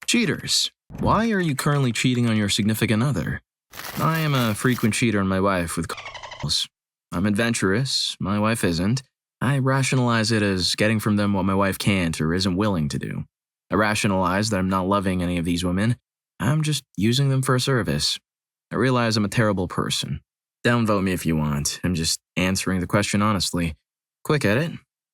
Cheaters. Why are you currently cheating on your significant other? I am a frequent cheater on my wife with calls. I'm adventurous, my wife isn't. I rationalize it as getting from them what my wife can't or isn't willing to do. I rationalize that I'm not loving any of these women. I'm just using them for a service. I realize I'm a terrible person. Downvote me if you want. I'm just answering the question honestly. Quick edit.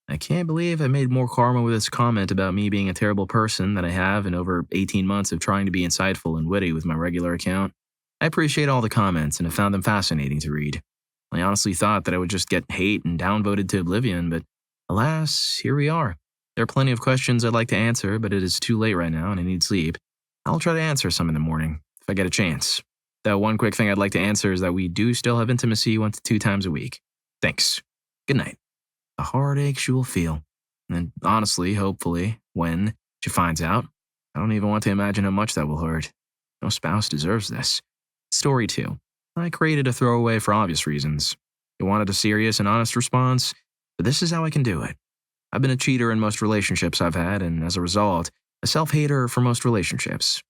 I can't believe I made more karma with this comment about me being a terrible person than I have in over 18 months of trying to be insightful and witty with my regular account. I appreciate all the comments and have found them fascinating to read. I honestly thought that I would just get hate and downvoted to oblivion, but alas, here we are. There are plenty of questions I'd like to answer, but it is too late right now and I need sleep. I'll try to answer some in the morning, if I get a chance. Though one quick thing I'd like to answer is that we do still have intimacy 1 to 2 times a week. Thanks. Good night. The heartache she will feel. And honestly, hopefully, when she finds out, I don't even want to imagine how much that will hurt. No spouse deserves this. Story 2. I created a throwaway for obvious reasons. You wanted a serious and honest response, but this is how I can do it. I've been a cheater in most relationships I've had, and as a result, a self-hater for most relationships.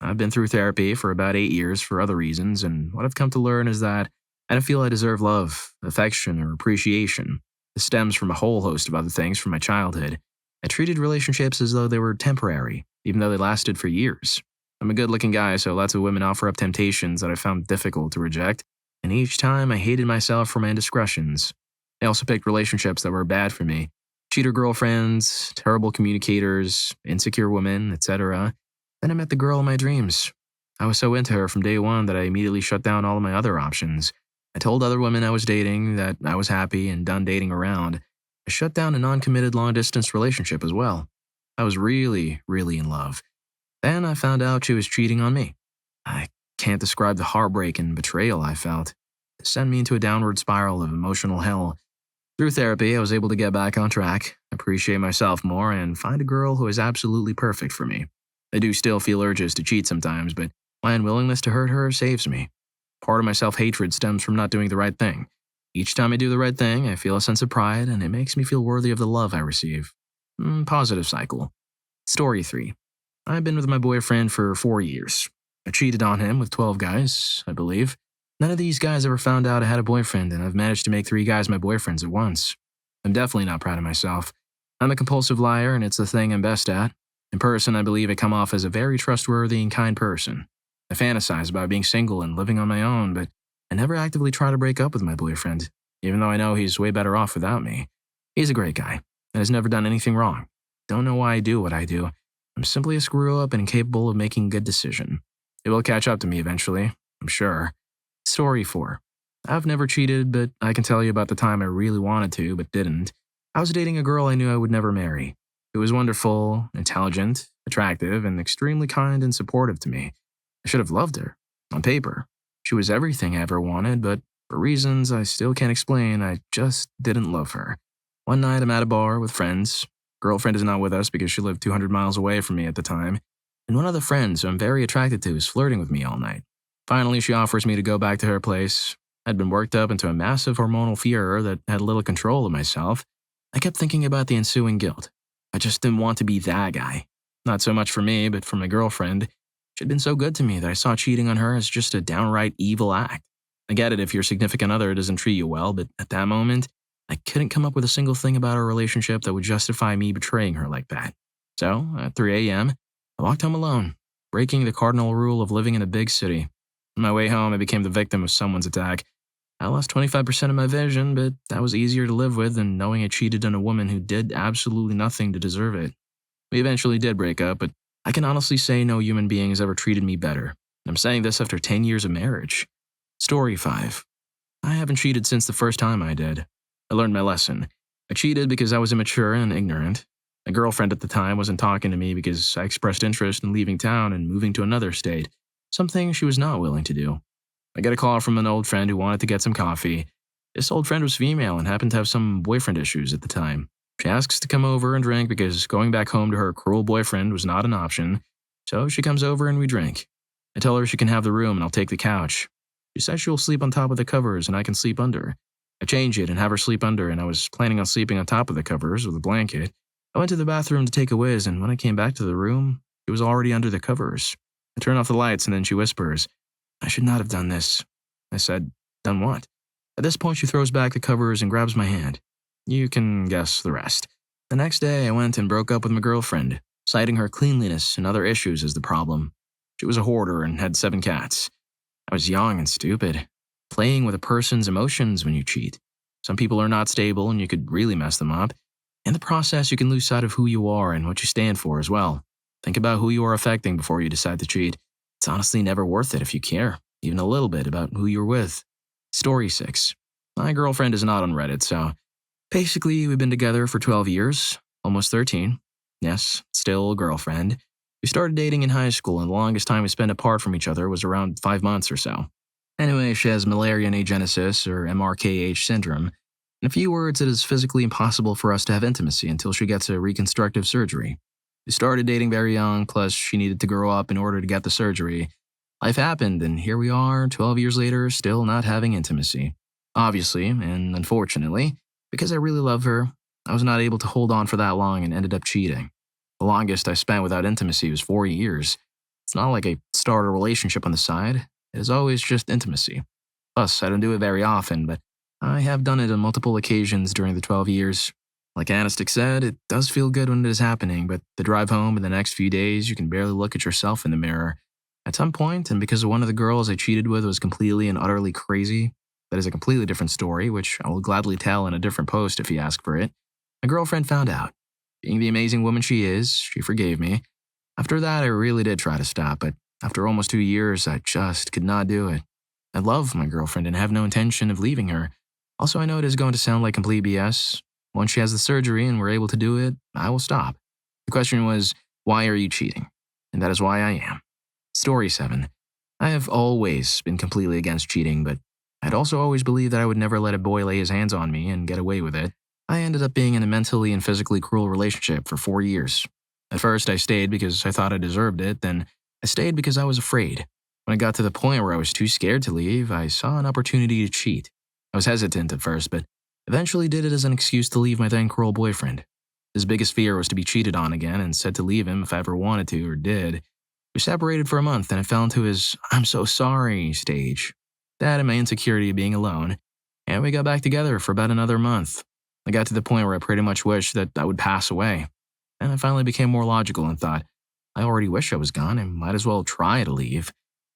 I've been through therapy for about 8 years for other reasons, and what I've come to learn is that I don't feel I deserve love, affection, or appreciation. This stems from a whole host of other things from my childhood. I treated relationships as though they were temporary, even though they lasted for years. I'm a good-looking guy, so lots of women offer up temptations that I found difficult to reject, and each time I hated myself for my indiscretions. I also picked relationships that were bad for me. Cheater girlfriends, terrible communicators, insecure women, etc. Then I met the girl of my dreams. I was so into her from day one that I immediately shut down all of my other options. I told other women I was dating that I was happy and done dating around. I shut down a non-committed long-distance relationship as well. I was really, really in love. Then I found out she was cheating on me. I can't describe the heartbreak and betrayal I felt. It sent me into a downward spiral of emotional hell. Through therapy, I was able to get back on track, appreciate myself more, and find a girl who is absolutely perfect for me. I do still feel urges to cheat sometimes, but my unwillingness to hurt her saves me. Part of my self-hatred stems from not doing the right thing. Each time I do the right thing, I feel a sense of pride, and it makes me feel worthy of the love I receive. Positive cycle. Story 3. I've been with my boyfriend for 4 years. I cheated on him with 12 guys, I believe. None of these guys ever found out I had a boyfriend, and I've managed to make 3 guys my boyfriends at once. I'm definitely not proud of myself. I'm a compulsive liar, and it's the thing I'm best at. In person, I believe I come off as a very trustworthy and kind person. I fantasize about being single and living on my own, but I never actively try to break up with my boyfriend, even though I know he's way better off without me. He's a great guy, and has never done anything wrong. Don't know why I do what I do. I'm simply a screw-up and incapable of making a good decision. It will catch up to me eventually, I'm sure. Story 4. I've never cheated, but I can tell you about the time I really wanted to, but didn't. I was dating a girl I knew I would never marry. It was wonderful, intelligent, attractive, and extremely kind and supportive to me. I should have loved her. On paper, she was everything I ever wanted, but for reasons I still can't explain, I just didn't love her. One night, I'm at a bar with friends. Girlfriend is not with us because she lived 200 miles away from me at the time, and one of the friends who I'm very attracted to is flirting with me all night. Finally, she offers me to go back to her place. I'd been worked up into a massive hormonal furor that had little control of myself. I kept thinking about the ensuing guilt. I just didn't want to be that guy. Not so much for me, but for my girlfriend. She'd been so good to me that I saw cheating on her as just a downright evil act. I get it if your significant other doesn't treat you well, but at that moment, I couldn't come up with a single thing about our relationship that would justify me betraying her like that. So, at 3 a.m., I walked home alone, breaking the cardinal rule of living in a big city. On my way home, I became the victim of someone's attack. I lost 25% of my vision, but that was easier to live with than knowing I cheated on a woman who did absolutely nothing to deserve it. We eventually did break up, but I can honestly say no human being has ever treated me better. I'm saying this after 10 years of marriage. Story 5. I haven't cheated since the first time I did. I learned my lesson. I cheated because I was immature and ignorant. My girlfriend at the time wasn't talking to me because I expressed interest in leaving town and moving to another state, something she was not willing to do. I got a call from an old friend who wanted to get some coffee. This old friend was female and happened to have some boyfriend issues at the time. She asks to come over and drink because going back home to her cruel boyfriend was not an option, so she comes over and we drink. I tell her she can have the room and I'll take the couch. She says she will sleep on top of the covers and I can sleep under. I change it and have her sleep under, and I was planning on sleeping on top of the covers with a blanket. I went to the bathroom to take a whiz, and when I came back to the room, She was already under the covers. I turn off the lights and then she whispers, "I should not have done this." I said, "Done what?" At this point, she throws back the covers and grabs my hand. You can guess the rest. The next day, I went and broke up with my girlfriend, citing her cleanliness and other issues as the problem. She was a hoarder and had 7 cats. I was young and stupid, playing with a person's emotions when you cheat. Some people are not stable and you could really mess them up. In the process, you can lose sight of who you are and what you stand for as well. Think about who you are affecting before you decide to cheat. It's honestly never worth it if you care, even a little bit, about who you're with. Story 6. My girlfriend is not on Reddit, so basically we've been together for 12 years, almost 13. Yes, still a girlfriend. We started dating in high school, and the longest time we spent apart from each other was around 5 months or so. Anyway, she has Malarian agenesis, or MRKH syndrome. In a few words, it is physically impossible for us to have intimacy until she gets a reconstructive surgery. We started dating very young, plus she needed to grow up in order to get the surgery. Life happened, and here we are, 12 years later, still not having intimacy. Obviously, and unfortunately, because I really love her, I was not able to hold on for that long and ended up cheating. The longest I spent without intimacy was 4 years. It's not like I started a relationship on the side. It is always just intimacy. Plus, I don't do it very often, but I have done it on multiple occasions during the 12 years. Like Anistic said, it does feel good when it is happening, but the drive home in the next few days, you can barely look at yourself in the mirror. At some point, and because one of the girls I cheated with was completely and utterly crazy, that is a completely different story, which I will gladly tell in a different post if you ask for it, my girlfriend found out. Being the amazing woman she is, she forgave me. After that, I really did try to stop, but after almost 2 years, I just could not do it. I love my girlfriend and have no intention of leaving her. Also, I know it is going to sound like complete BS. Once she has the surgery and we're able to do it, I will stop. The question was, why are you cheating? And that is why I am. Story 7. I have always been completely against cheating, but I'd also always believed that I would never let a boy lay his hands on me and get away with it. I ended up being in a mentally and physically cruel relationship for 4 years. At first, I stayed because I thought I deserved it, then I stayed because I was afraid. When it got to the point where I was too scared to leave, I saw an opportunity to cheat. I was hesitant at first, but eventually did it as an excuse to leave my then cruel boyfriend. His biggest fear was to be cheated on again and said to leave him if I ever wanted to or did. We separated for a month and I fell into his "I'm so sorry" stage. That and my insecurity of being alone. And we got back together for about another month. I got to the point where I pretty much wished that I would pass away. And I finally became more logical and thought, I already wish I was gone, I might as well try to leave.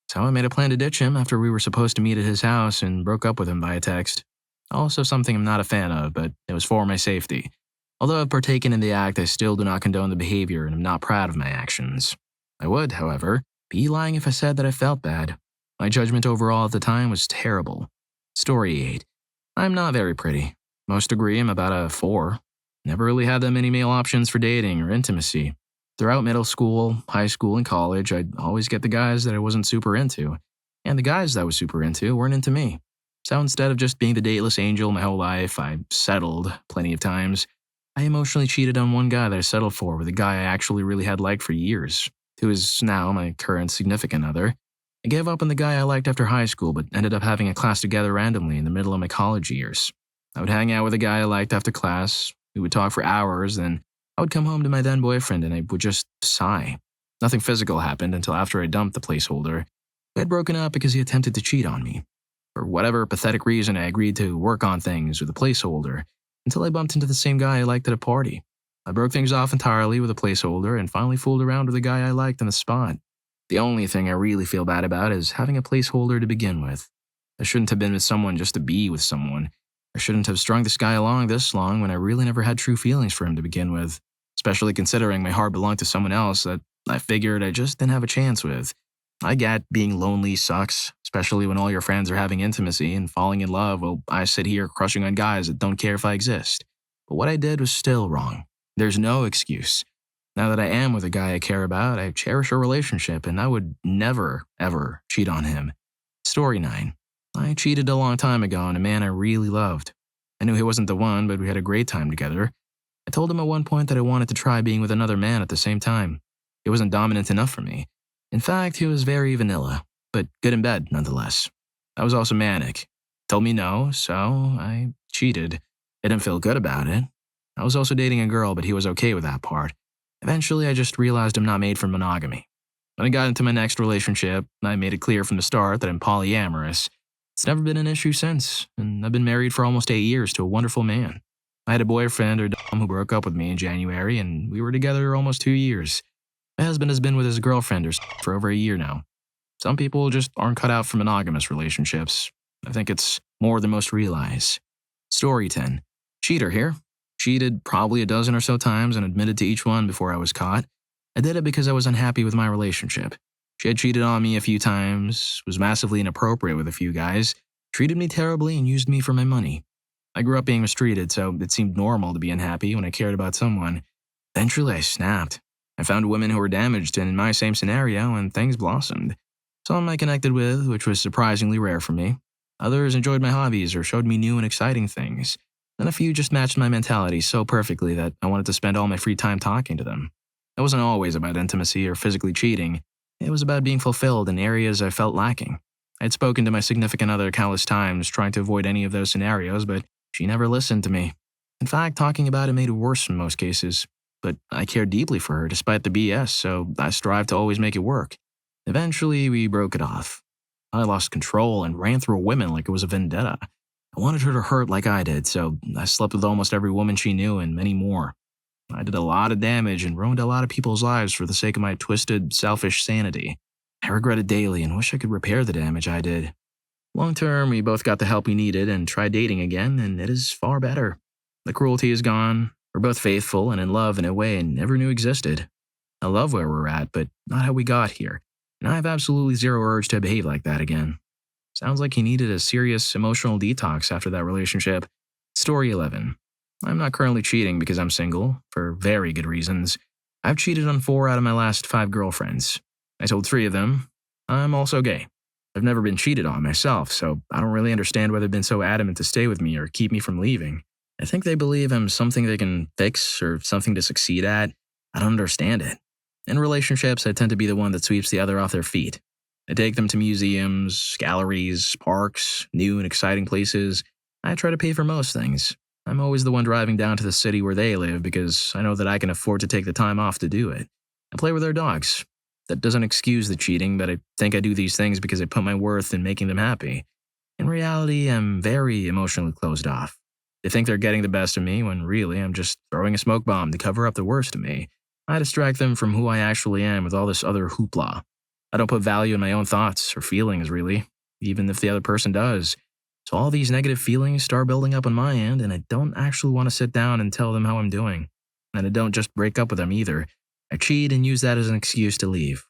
So I made a plan to ditch him after we were supposed to meet at his house and broke up with him via text. Also something I'm not a fan of, but it was for my safety. Although I've partaken in the act, I still do not condone the behavior and am not proud of my actions. I would, however, be lying if I said that I felt bad. My judgment overall at the time was terrible. Story 8. I'm not very pretty. Most agree I'm about a 4. Never really had that many male options for dating or intimacy. Throughout middle school, high school, and college, I'd always get the guys that I wasn't super into. And the guys that I was super into weren't into me. So instead of just being the dateless angel my whole life, I settled plenty of times. I emotionally cheated on one guy that I settled for with a guy I actually really had liked for years, who is now my current significant other. I gave up on the guy I liked after high school, but ended up having a class together randomly in the middle of my college years. I would hang out with a guy I liked after class. We would talk for hours, then I would come home to my then boyfriend and I would just sigh. Nothing physical happened until after I dumped the placeholder. We had broken up because he attempted to cheat on me. For whatever pathetic reason, I agreed to work on things with a placeholder until I bumped into the same guy I liked at a party. I broke things off entirely with a placeholder and finally fooled around with a guy I liked on the spot. The only thing I really feel bad about is having a placeholder to begin with. I shouldn't have been with someone just to be with someone. I shouldn't have strung this guy along this long when I really never had true feelings for him to begin with, especially considering my heart belonged to someone else that I figured I just didn't have a chance with. I get being lonely sucks, especially when all your friends are having intimacy and falling in love while I sit here crushing on guys that don't care if I exist. But what I did was still wrong. There's no excuse. Now that I am with a guy I care about, I cherish our relationship and I would never, ever cheat on him. Story 9. I cheated a long time ago on a man I really loved. I knew he wasn't the one, but we had a great time together. I told him at one point that I wanted to try being with another man at the same time. He wasn't dominant enough for me. In fact, he was very vanilla, but good in bed nonetheless. I was also manic. Told me no, so I cheated. I didn't feel good about it. I was also dating a girl, but he was okay with that part. Eventually, I just realized I'm not made for monogamy. When I got into my next relationship, I made it clear from the start that I'm polyamorous. It's never been an issue since, and I've been married for almost 8 years to a wonderful man. I had a boyfriend or dom who broke up with me in January, and we were together almost 2 years. My husband has been with his girlfriend for over a year now. Some people just aren't cut out for monogamous relationships. I think it's more than most realize. Story 10. Cheater here. Cheated probably a dozen or so times and admitted to each one before I was caught. I did it because I was unhappy with my relationship. She had cheated on me a few times, was massively inappropriate with a few guys, treated me terribly, and used me for my money. I grew up being mistreated, so it seemed normal to be unhappy when I cared about someone. Eventually, I snapped. I found women who were damaged and in my same scenario, and things blossomed. Some I connected with, which was surprisingly rare for me. Others enjoyed my hobbies or showed me new and exciting things. Then a few just matched my mentality so perfectly that I wanted to spend all my free time talking to them. It wasn't always about intimacy or physically cheating. It was about being fulfilled in areas I felt lacking. I had spoken to my significant other countless times trying to avoid any of those scenarios, but she never listened to me. In fact, talking about it made it worse in most cases. But I cared deeply for her despite the BS, so I strived to always make it work. Eventually, we broke it off. I lost control and ran through women like it was a vendetta. I wanted her to hurt like I did, so I slept with almost every woman she knew and many more. I did a lot of damage and ruined a lot of people's lives for the sake of my twisted, selfish sanity. I regret it daily and wish I could repair the damage I did. Long term, we both got the help we needed and tried dating again, and it is far better. The cruelty is gone. We're both faithful and in love in a way I never knew existed. I love where we're at, but not how we got here. And I have absolutely zero urge to behave like that again. Sounds like he needed a serious emotional detox after that relationship. Story 11. I'm not currently cheating because I'm single, for very good reasons. I've cheated on 4 out of my last 5 girlfriends. I told 3 of them. I'm also gay. I've never been cheated on myself, so I don't really understand why they've been so adamant to stay with me or keep me from leaving. I think they believe I'm something they can fix or something to succeed at. I don't understand it. In relationships, I tend to be the one that sweeps the other off their feet. I take them to museums, galleries, parks, new and exciting places. I try to pay for most things. I'm always the one driving down to the city where they live because I know that I can afford to take the time off to do it. I play with their dogs. That doesn't excuse the cheating, but I think I do these things because I put my worth in making them happy. In reality, I'm very emotionally closed off. They think they're getting the best of me when really I'm just throwing a smoke bomb to cover up the worst of me. I distract them from who I actually am with all this other hoopla. I don't put value in my own thoughts or feelings, really, even if the other person does. So all these negative feelings start building up on my end, and I don't actually want to sit down and tell them how I'm doing. And I don't just break up with them either. I cheat and use that as an excuse to leave.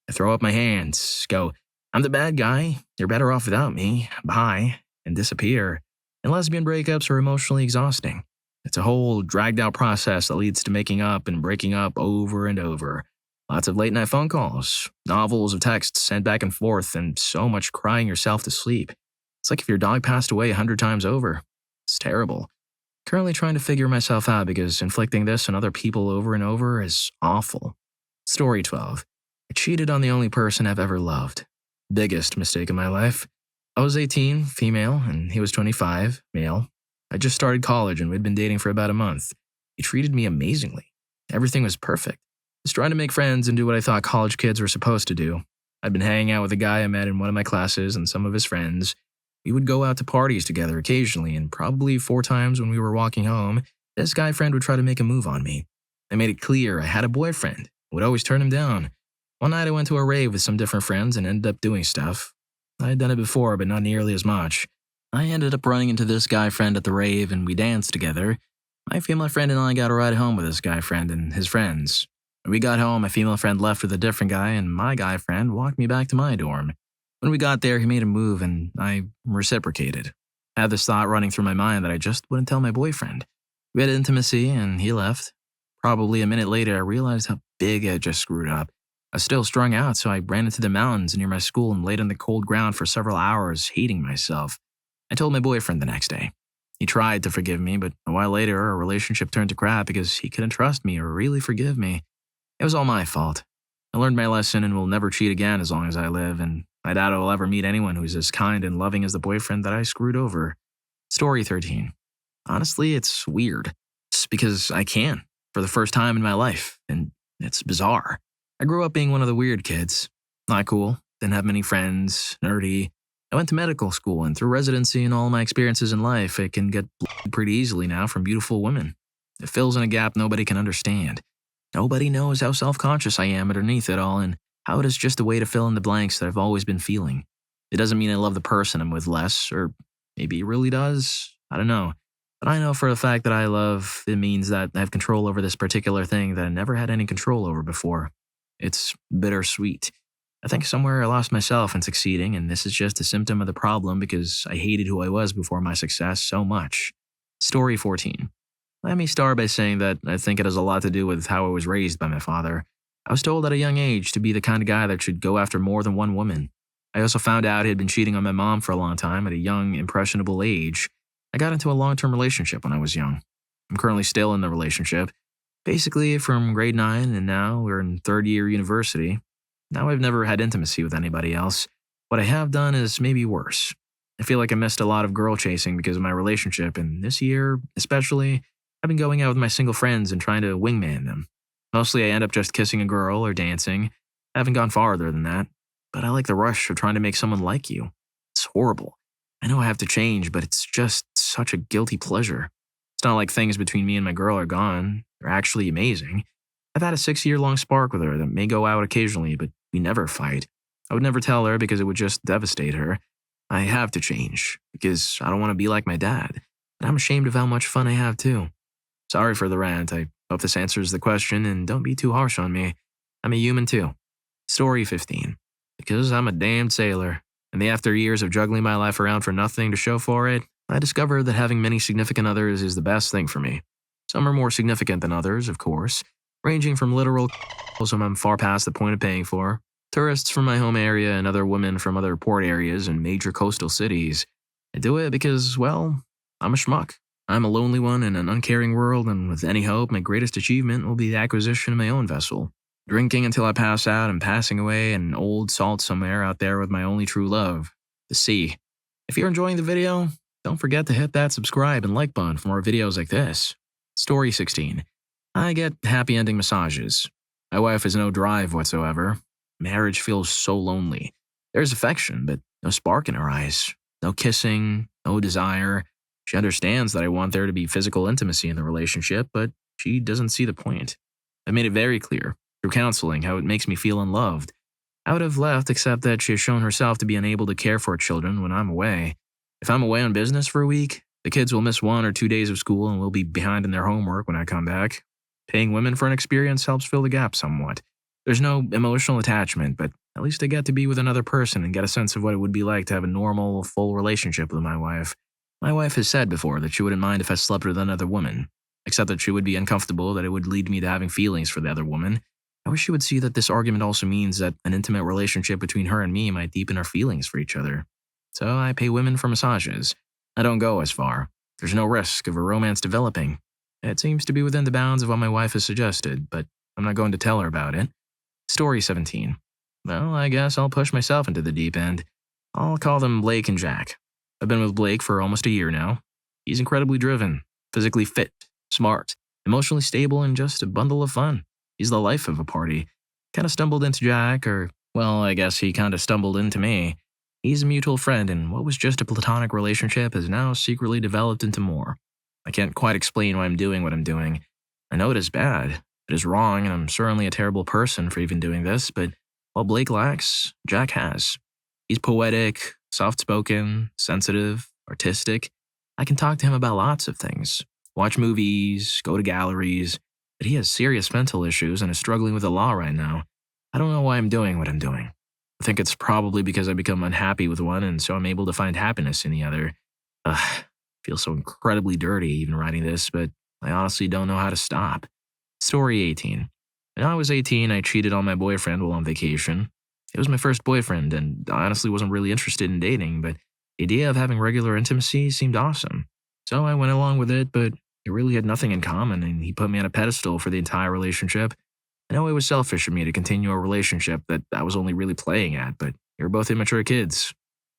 I throw up my hands, go, I'm the bad guy, you're better off without me, bye, and disappear. And lesbian breakups are emotionally exhausting. It's a whole dragged out process that leads to making up and breaking up over and over. Lots of late night phone calls, novels of texts sent back and forth, and so much crying yourself to sleep. It's like if your dog passed away 100 times over. It's terrible. Currently trying to figure myself out because inflicting this on other people over and over is awful. Story 12. I cheated on the only person I've ever loved. Biggest mistake in my life. I was 18, female, and he was 25, male. I just started college and we'd been dating for about a month. He treated me amazingly. Everything was perfect. I was trying to make friends and do what I thought college kids were supposed to do. I'd been hanging out with a guy I met in one of my classes and some of his friends. We would go out to parties together occasionally, and probably 4 times when we were walking home, this guy friend would try to make a move on me. I made it clear I had a boyfriend. I would always turn him down. One night I went to a rave with some different friends and ended up doing stuff. I had done it before, but not nearly as much. I ended up running into this guy friend at the rave and we danced together. My female friend and I got a ride home with this guy friend and his friends. When we got home, my female friend left with a different guy and my guy friend walked me back to my dorm. When we got there, he made a move and I reciprocated. I had this thought running through my mind that I just wouldn't tell my boyfriend. We had intimacy and he left. Probably a minute later, I realized how big I just screwed up. I was still strung out, so I ran into the mountains near my school and laid on the cold ground for several hours, hating myself. I told my boyfriend the next day. He tried to forgive me, but a while later, our relationship turned to crap because he couldn't trust me or really forgive me. It was all my fault. I learned my lesson and will never cheat again as long as I live, and I doubt I will ever meet anyone who's as kind and loving as the boyfriend that I screwed over. Story 13. Honestly, it's weird. It's because I can, for the first time in my life, and It's bizarre. I grew up being one of the weird kids. Not cool, didn't have many friends, nerdy. I went to medical school, and through residency and all my experiences in life, it can get pretty easily now from beautiful women. It fills in a gap nobody can understand. Nobody knows how self-conscious I am underneath it all, and how it is just a way to fill in the blanks that I've always been feeling. It doesn't mean I love the person I'm with less, or maybe it really does. I don't know. But I know for a fact that I love, it means that I have control over this particular thing that I never had any control over before. It's bittersweet. I think somewhere I lost myself in succeeding, and this is just a symptom of the problem because I hated who I was before my success so much. Story 14. Let me start by saying that I think it has a lot to do with how I was raised by my father. I was told at a young age to be the kind of guy that should go after more than one woman. I also found out he had been cheating on my mom for a long time at a young, impressionable age. I got into a long-term relationship when I was young. I'm currently still in the relationship. Basically, from grade 9 and now we're in third year university. Now I've never had intimacy with anybody else. What I have done is maybe worse. I feel like I missed a lot of girl chasing because of my relationship, and this year, especially, I've been going out with my single friends and trying to wingman them. Mostly I end up just kissing a girl or dancing. I haven't gone farther than that. But I like the rush of trying to make someone like you. It's horrible. I know I have to change, but it's just such a guilty pleasure. It's not like things between me and my girl are gone. They're actually amazing. I've had a 6-year-long spark with her that may go out occasionally, but we never fight. I would never tell her because it would just devastate her. I have to change because I don't want to be like my dad. But I'm ashamed of how much fun I have too. Sorry for the rant. I hope this answers the question, and don't be too harsh on me. I'm a human too. Story 15. Because I'm a damned sailor, and after years of juggling my life around for nothing to show for it, I discovered that having many significant others is the best thing for me. Some are more significant than others, of course, ranging from literal whom I'm far past the point of paying for, tourists from my home area and other women from other port areas and major coastal cities. I do it because, well, I'm a schmuck. I'm a lonely one in an uncaring world, and with any hope, my greatest achievement will be the acquisition of my own vessel. Drinking until I pass out and passing away in old salt somewhere out there with my only true love, the sea. If you're enjoying the video, don't forget to hit that subscribe and like button for more videos like this. Story 16. I get happy ending massages. My wife has no drive whatsoever. Marriage feels so lonely. There's affection, but no spark in her eyes. No kissing, no desire. She understands that I want there to be physical intimacy in the relationship, but she doesn't see the point. I've made it very clear, through counseling, how it makes me feel unloved. I would have left except that she has shown herself to be unable to care for her children when I'm away. If I'm away on business for a week, the kids will miss 1 or 2 days of school and will be behind in their homework when I come back. Paying women for an experience helps fill the gap somewhat. There's no emotional attachment, but at least I get to be with another person and get a sense of what it would be like to have a normal, full relationship with my wife. My wife has said before that she wouldn't mind if I slept with another woman, except that she would be uncomfortable that it would lead me to having feelings for the other woman. I wish she would see that this argument also means that an intimate relationship between her and me might deepen our feelings for each other. So I pay women for massages. I don't go as far. There's no risk of a romance developing. It seems to be within the bounds of what my wife has suggested, but I'm not going to tell her about it. Story 17. Well, I guess I'll push myself into the deep end. I'll call them Blake and Jack. I've been with Blake for almost a year now. He's incredibly driven, physically fit, smart, emotionally stable, and just a bundle of fun. He's the life of a party. Kind of stumbled into Jack, or, well, I guess he kind of stumbled into me. He's a mutual friend, and what was just a platonic relationship has now secretly developed into more. I can't quite explain why I'm doing what I'm doing. I know it is bad, it is wrong, and I'm certainly a terrible person for even doing this, but while Blake lacks, Jack has. He's poetic, soft-spoken, sensitive, artistic. I can talk to him about lots of things. Watch movies, go to galleries, but he has serious mental issues and is struggling with the law right now. I don't know why I'm doing what I'm doing. I think it's probably because I become unhappy with one and so I'm able to find happiness in the other. I feel so incredibly dirty even writing this, but I honestly don't know how to stop. Story 18. When I was 18, I cheated on my boyfriend while on vacation. It was my first boyfriend, and I honestly wasn't really interested in dating, but the idea of having regular intimacy seemed awesome. So I went along with it, but it really had nothing in common, and he put me on a pedestal for the entire relationship. I know it was selfish of me to continue a relationship that I was only really playing at, but we were both immature kids.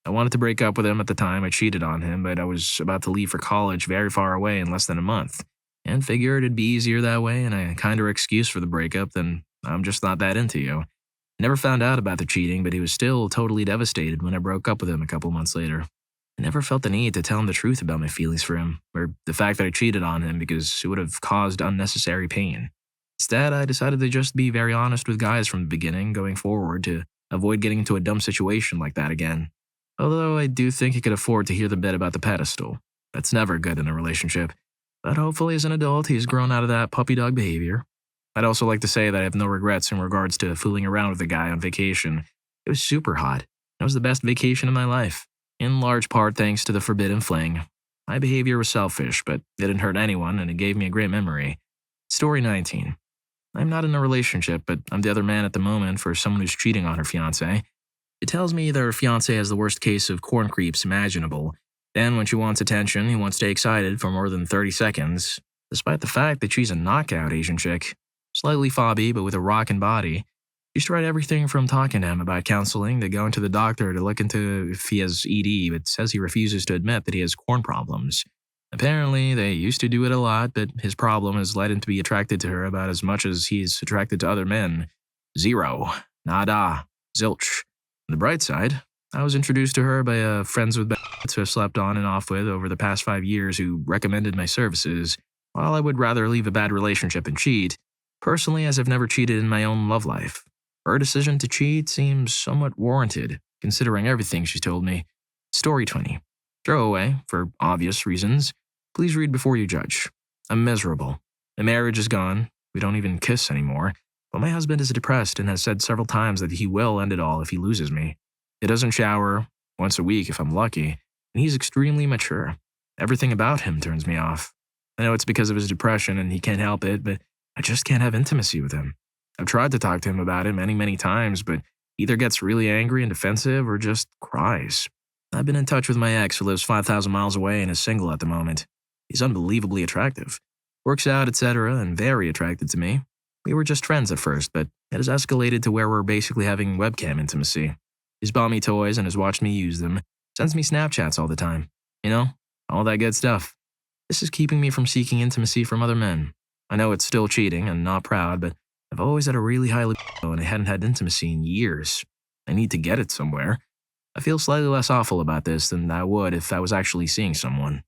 I wanted to break up with him at the time I cheated on him, but I was about to leave for college very far away in less than a month, and figured it'd be easier that way and a kinder excuse for the breakup than I'm just not that into you. I never found out about the cheating, but he was still totally devastated when I broke up with him a couple months later. I never felt the need to tell him the truth about my feelings for him, or the fact that I cheated on him because it would have caused unnecessary pain. Instead, I decided to just be very honest with guys from the beginning going forward to avoid getting into a dumb situation like that again. Although I do think he could afford to hear the bit about the pedestal. That's never good in a relationship. But hopefully, as an adult, he's grown out of that puppy dog behavior. I'd also like to say that I have no regrets in regards to fooling around with the guy on vacation. It was super hot. It was the best vacation of my life, in large part thanks to the forbidden fling. My behavior was selfish, but it didn't hurt anyone, and it gave me a great memory. Story 19. I'm not in a relationship, but I'm the other man at the moment for someone who's cheating on her fiancé. It tells me that her fiancé has the worst case of corn creeps imaginable. Then, when she wants attention, he won't stay excited for more than 30 seconds, despite the fact that she's a knockout Asian chick. Slightly fobby, but with a rockin' body. She's tried everything from talking to him about counseling to going to the doctor to look into if he has ED, but says he refuses to admit that he has corn problems. Apparently, they used to do it a lot, but his problem has led him to be attracted to her about as much as he's attracted to other men. Zero. Nada. Zilch. On the bright side, I was introduced to her by a friends with benefits who I've slept on and off with over the past 5 years who recommended my services. While I would rather leave a bad relationship than cheat, personally, as I've never cheated in my own love life, her decision to cheat seems somewhat warranted, considering everything she's told me. Story 20. Throwaway, for obvious reasons. Please read before you judge. I'm miserable. My marriage is gone. We don't even kiss anymore. But my husband is depressed and has said several times that he will end it all if he loses me. He doesn't shower, once a week if I'm lucky, and he's extremely mature. Everything about him turns me off. I know it's because of his depression and he can't help it, but I just can't have intimacy with him. I've tried to talk to him about it many, many times, but he either gets really angry and defensive or just cries. I've been in touch with my ex who lives 5,000 miles away and is single at the moment. He's unbelievably attractive, works out, etc., and very attracted to me. We were just friends at first, but it has escalated to where we're basically having webcam intimacy. He's bought me toys and has watched me use them, sends me Snapchats all the time. You know, all that good stuff. This is keeping me from seeking intimacy from other men. I know it's still cheating and not proud, but I've always had a really high libido and I hadn't had intimacy in years. I need to get it somewhere. I feel slightly less awful about this than I would if I was actually seeing someone.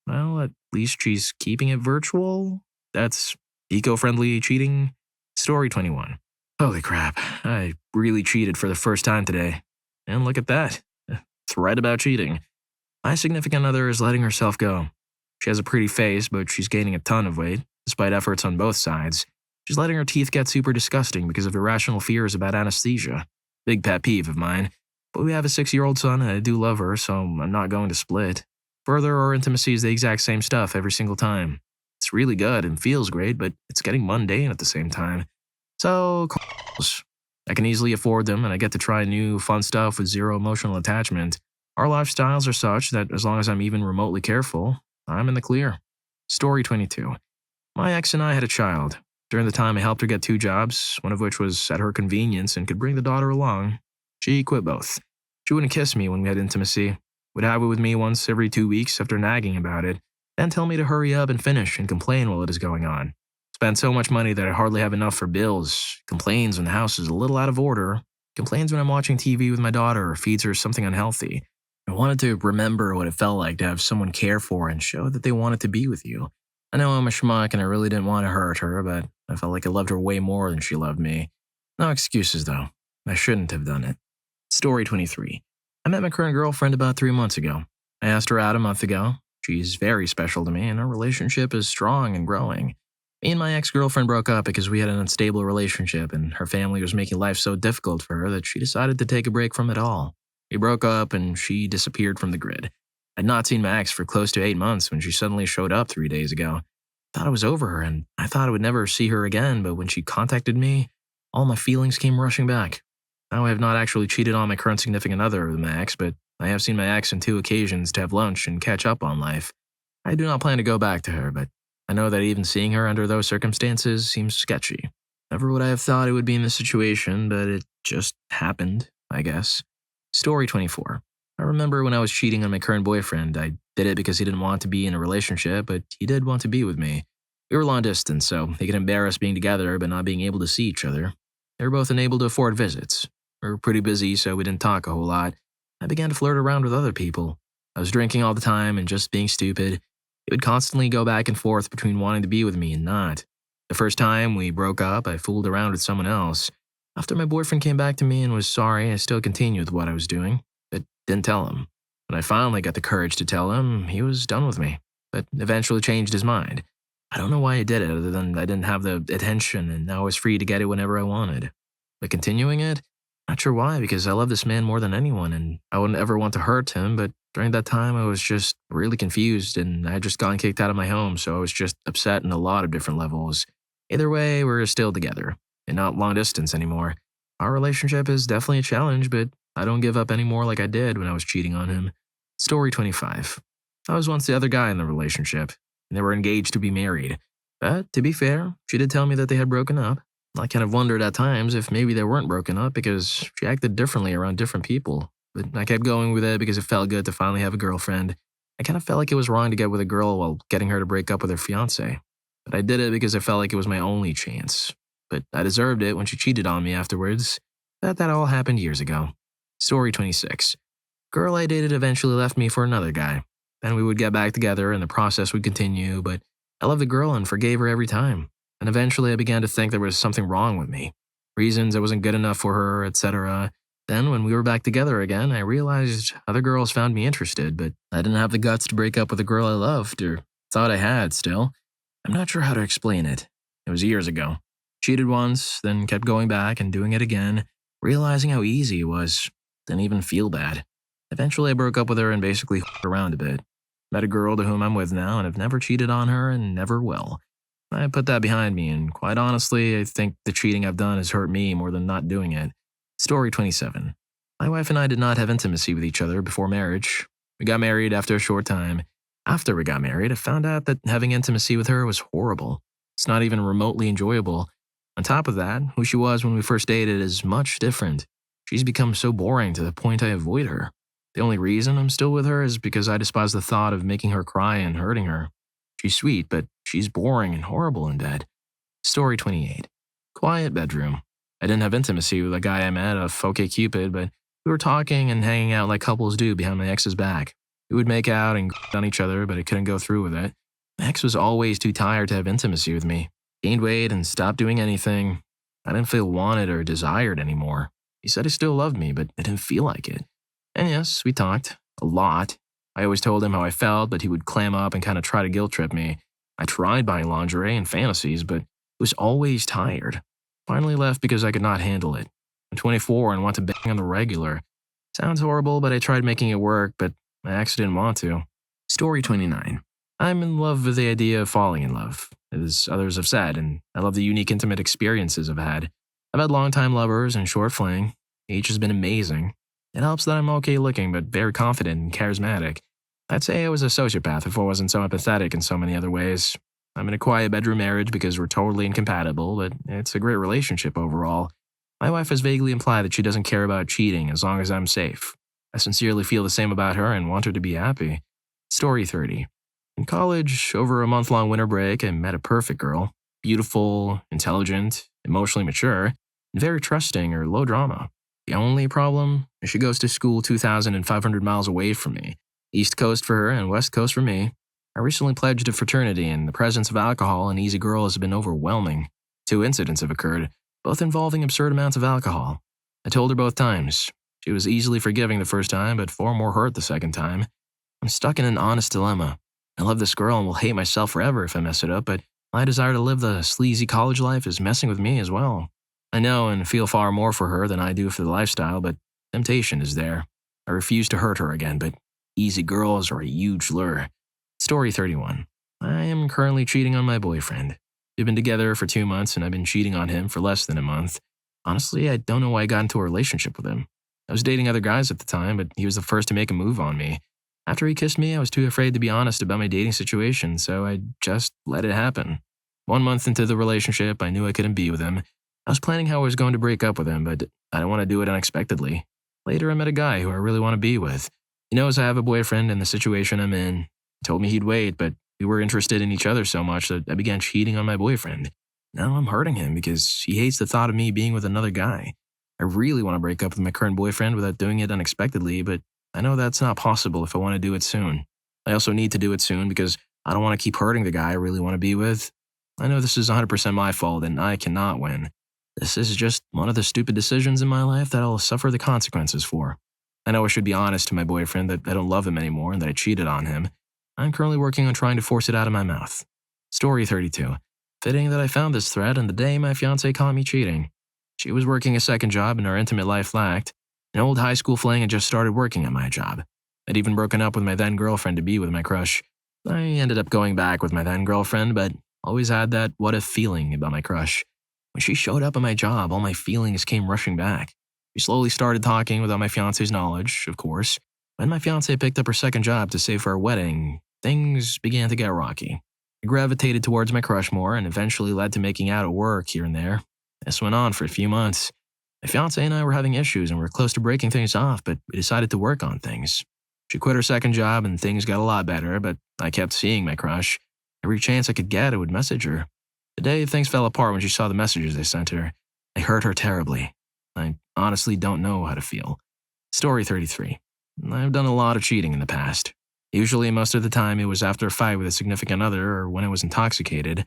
Well, at least she's keeping it virtual. That's eco-friendly cheating. Story 21. Holy crap, I really cheated for the first time today. And look at that. It's right about cheating. My significant other is letting herself go. She has a pretty face, but she's gaining a ton of weight, despite efforts on both sides. She's letting her teeth get super disgusting because of irrational fears about anesthesia. Big pet peeve of mine. But we have a 6-year-old son and I do love her, so I'm not going to split. Further, our intimacy is the exact same stuff every single time. It's really good and feels great, but it's getting mundane at the same time. So, I can easily afford them and I get to try new fun stuff with zero emotional attachment. Our lifestyles are such that as long as I'm even remotely careful, I'm in the clear. Story 22. My ex and I had a child. During the time I helped her get 2 jobs, one of which was at her convenience and could bring the daughter along. She quit both. She wouldn't kiss me when we had intimacy, would have it with me once every 2 weeks after nagging about it, then tell me to hurry up and finish and complain while it is going on. Spend so much money that I hardly have enough for bills, complains when the house is a little out of order, complains when I'm watching TV with my daughter or feeds her something unhealthy. I wanted to remember what it felt like to have someone care for and show that they wanted to be with you. I know I'm a schmuck and I really didn't want to hurt her, but I felt like I loved her way more than she loved me. No excuses though. I shouldn't have done it. Story 23. I met my current girlfriend about 3 months ago. I asked her out a month ago. She's very special to me and our relationship is strong and growing. Me and my ex-girlfriend broke up because we had an unstable relationship and her family was making life so difficult for her that she decided to take a break from it all. We broke up and she disappeared from the grid. I'd not seen my ex for close to 8 months when she suddenly showed up 3 days ago. I thought I was over her and I thought I would never see her again, but when she contacted me, all my feelings came rushing back. Now I have not actually cheated on my current significant other with my ex, but I have seen my ex on 2 occasions to have lunch and catch up on life. I do not plan to go back to her, but I know that even seeing her under those circumstances seems sketchy. Never would I have thought it would be in this situation, but it just happened, I guess. Story 24. I remember when I was cheating on my current boyfriend, I did it because he didn't want to be in a relationship, but he did want to be with me. We were long distance, so he could embarrass being together but not being able to see each other. They were both unable to afford visits. We were pretty busy, so we didn't talk a whole lot. I began to flirt around with other people. I was drinking all the time and just being stupid. He would constantly go back and forth between wanting to be with me and not. The first time we broke up, I fooled around with someone else. After my boyfriend came back to me and was sorry, I still continued with what I was doing, but didn't tell him. When I finally got the courage to tell him, he was done with me, but eventually changed his mind. I don't know why I did it other than I didn't have the attention and I was free to get it whenever I wanted. But continuing it? Not sure why, because I love this man more than anyone and I wouldn't ever want to hurt him, but during that time I was just really confused and I had just gotten kicked out of my home, so I was just upset in a lot of different levels. Either way, we're still together, and not long distance anymore. Our relationship is definitely a challenge, but I don't give up anymore like I did when I was cheating on him. Story 25. I was once the other guy in the relationship, and they were engaged to be married. But to be fair, she did tell me that they had broken up. I kind of wondered at times if maybe they weren't broken up because she acted differently around different people. But I kept going with it because it felt good to finally have a girlfriend. I kind of felt like it was wrong to get with a girl while getting her to break up with her fiancé. But I did it because I felt like it was my only chance. But I deserved it when she cheated on me afterwards. That all happened years ago. Story 26. Girl I dated eventually left me for another guy. Then we would get back together and the process would continue, but I loved the girl and forgave her every time. And eventually I began to think there was something wrong with me. Reasons I wasn't good enough for her, etc. Then when we were back together again, I realized other girls found me interested, but I didn't have the guts to break up with a girl I loved, or thought I had still. I'm not sure how to explain it. It was years ago. Cheated once, then kept going back and doing it again, realizing how easy it was. Didn't even feel bad. Eventually I broke up with her and basically around a bit. Met a girl to whom I'm with now and have never cheated on her and never will. I put that behind me, and quite honestly, I think the cheating I've done has hurt me more than not doing it. Story 27. My wife and I did not have intimacy with each other before marriage. We got married after a short time. After we got married, I found out that having intimacy with her was horrible. It's not even remotely enjoyable. On top of that, who she was when we first dated is much different. She's become so boring to the point I avoid her. The only reason I'm still with her is because I despise the thought of making her cry and hurting her. She's sweet, but she's boring and horrible in bed. Story 28. Quiet bedroom. I didn't have intimacy with a guy I met off OkCupid, but we were talking and hanging out like couples do behind my ex's back. We would make out and on each other, but I couldn't go through with it. My ex was always too tired to have intimacy with me. Gained weight and stopped doing anything. I didn't feel wanted or desired anymore. He said he still loved me, but I didn't feel like it. And yes, we talked. A lot. I always told him how I felt, but he would clam up and kind of try to guilt trip me. I tried buying lingerie and fantasies, but was always tired. Finally left because I could not handle it. I'm 24 and want to bang on the regular. Sounds horrible, but I tried making it work, but my ex didn't want to. Story 29. I'm in love with the idea of falling in love, as others have said, and I love the unique intimate experiences I've had. I've had long-time lovers and short fling. Each has been amazing. It helps that I'm okay looking, but very confident and charismatic. I'd say I was a sociopath if I wasn't so empathetic in so many other ways. I'm in a quiet bedroom marriage because we're totally incompatible, but it's a great relationship overall. My wife has vaguely implied that she doesn't care about cheating as long as I'm safe. I sincerely feel the same about her and want her to be happy. Story 30. In college, over a month-long winter break, I met a perfect girl. Beautiful, intelligent, emotionally mature, and very trusting or low drama. The only problem is she goes to school 2,500 miles away from me. East Coast for her and West Coast for me. I recently pledged a fraternity and the presence of alcohol and easy girl has been overwhelming. 2 incidents have occurred, both involving absurd amounts of alcohol. I told her both times. She was easily forgiving the first time, but far more hurt the second time. I'm stuck in an honest dilemma. I love this girl and will hate myself forever if I mess it up, but my desire to live the sleazy college life is messing with me as well. I know and feel far more for her than I do for the lifestyle, but temptation is there. I refuse to hurt her again, but easy girls are a huge lure. Story 31. I am currently cheating on my boyfriend. We've been together for 2 months and I've been cheating on him for less than a month. Honestly, I don't know why I got into a relationship with him. I was dating other guys at the time, but he was the first to make a move on me. After he kissed me, I was too afraid to be honest about my dating situation, so I just let it happen. 1 month into the relationship, I knew I couldn't be with him. I was planning how I was going to break up with him, but I didn't want to do it unexpectedly. Later, I met a guy who I really want to be with. He knows I have a boyfriend and the situation I'm in. He told me he'd wait, but we were interested in each other so much that I began cheating on my boyfriend. Now I'm hurting him because he hates the thought of me being with another guy. I really want to break up with my current boyfriend without doing it unexpectedly, but I know that's not possible if I want to do it soon. I also need to do it soon because I don't want to keep hurting the guy I really want to be with. I know this is 100% my fault and I cannot win. This is just one of the stupid decisions in my life that I'll suffer the consequences for. I know I should be honest to my boyfriend that I don't love him anymore and that I cheated on him. I'm currently working on trying to force it out of my mouth. Story 32. Fitting that I found this thread on the day my fiancée caught me cheating. She was working a second job and our intimate life lacked. An old high school fling had just started working at my job. I'd even broken up with my then girlfriend to be with my crush. I ended up going back with my then girlfriend, but always had that what if feeling about my crush. When she showed up at my job, all my feelings came rushing back. We slowly started talking without my fiance's knowledge, of course. When my fiancée picked up her second job to save for our wedding, things began to get rocky. I gravitated towards my crush more and eventually led to making out at work here and there. This went on for a few months. My fiancée and I were having issues and were close to breaking things off, but we decided to work on things. She quit her second job and things got a lot better, but I kept seeing my crush. Every chance I could get, I would message her. The day things fell apart when she saw the messages I sent her, I hurt her terribly. I honestly don't know how to feel. Story 33. I've done a lot of cheating in the past. Usually, most of the time, it was after a fight with a significant other or when I was intoxicated.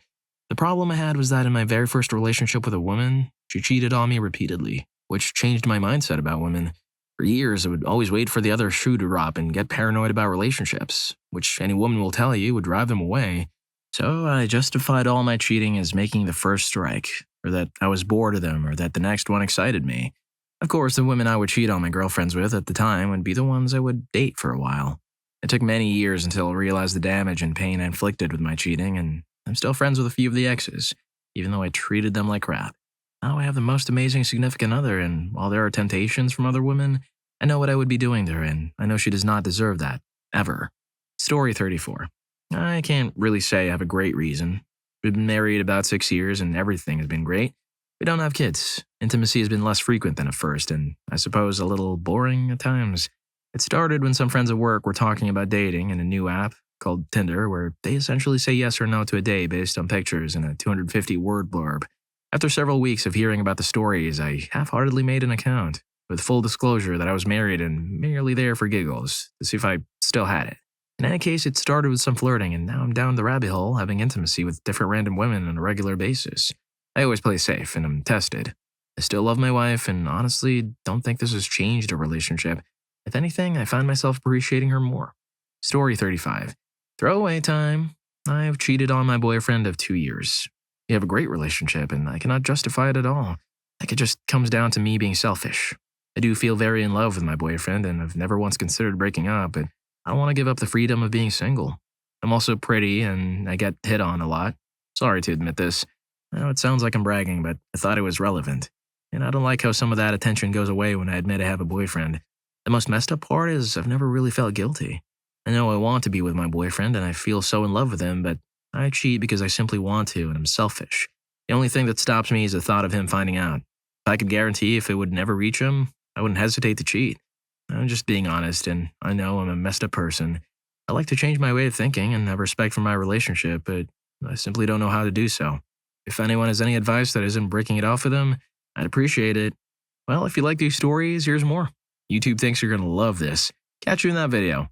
The problem I had was that in my very first relationship with a woman, she cheated on me repeatedly, which changed my mindset about women. For years, I would always wait for the other shoe to drop and get paranoid about relationships, which any woman will tell you would drive them away. So I justified all my cheating as making the first strike, or that I was bored of them, or that the next one excited me. Of course, the women I would cheat on my girlfriends with at the time would be the ones I would date for a while. It took many years until I realized the damage and pain I inflicted with my cheating, and I'm still friends with a few of the exes, even though I treated them like crap. Now I have the most amazing significant other, and while there are temptations from other women, I know what I would be doing to her, and I know she does not deserve that, ever. Story 34. I can't really say I have a great reason. We've been married about 6 years, and everything has been great. We don't have kids. Intimacy has been less frequent than at first, and I suppose a little boring at times. It started when some friends at work were talking about dating in a new app called Tinder, where they essentially say yes or no to a date based on pictures and a 250-word blurb. After several weeks of hearing about the stories, I half-heartedly made an account, with full disclosure that I was married and merely there for giggles, to see if I still had it. In any case, it started with some flirting, and now I'm down the rabbit hole having intimacy with different random women on a regular basis. I always play safe, and I'm tested. I still love my wife, and honestly, don't think this has changed our relationship. If anything, I find myself appreciating her more. Story 35. Throwaway time. I have cheated on my boyfriend of 2 years. We have a great relationship, and I cannot justify it at all. Like it just comes down to me being selfish. I do feel very in love with my boyfriend, and I've never once considered breaking up, but I don't want to give up the freedom of being single. I'm also pretty, and I get hit on a lot. Sorry to admit this. I know it sounds like I'm bragging, but I thought it was relevant. And I don't like how some of that attention goes away when I admit I have a boyfriend. The most messed up part is I've never really felt guilty. I know I want to be with my boyfriend and I feel so in love with him, but I cheat because I simply want to and I'm selfish. The only thing that stops me is the thought of him finding out. If I could guarantee if it would never reach him, I wouldn't hesitate to cheat. I'm just being honest, and I know I'm a messed up person. I like to change my way of thinking and have respect for my relationship, but I simply don't know how to do so. If anyone has any advice that isn't breaking it off with them, I'd appreciate it. Well, if you like these stories, here's more. YouTube thinks you're going to love this. Catch you in that video.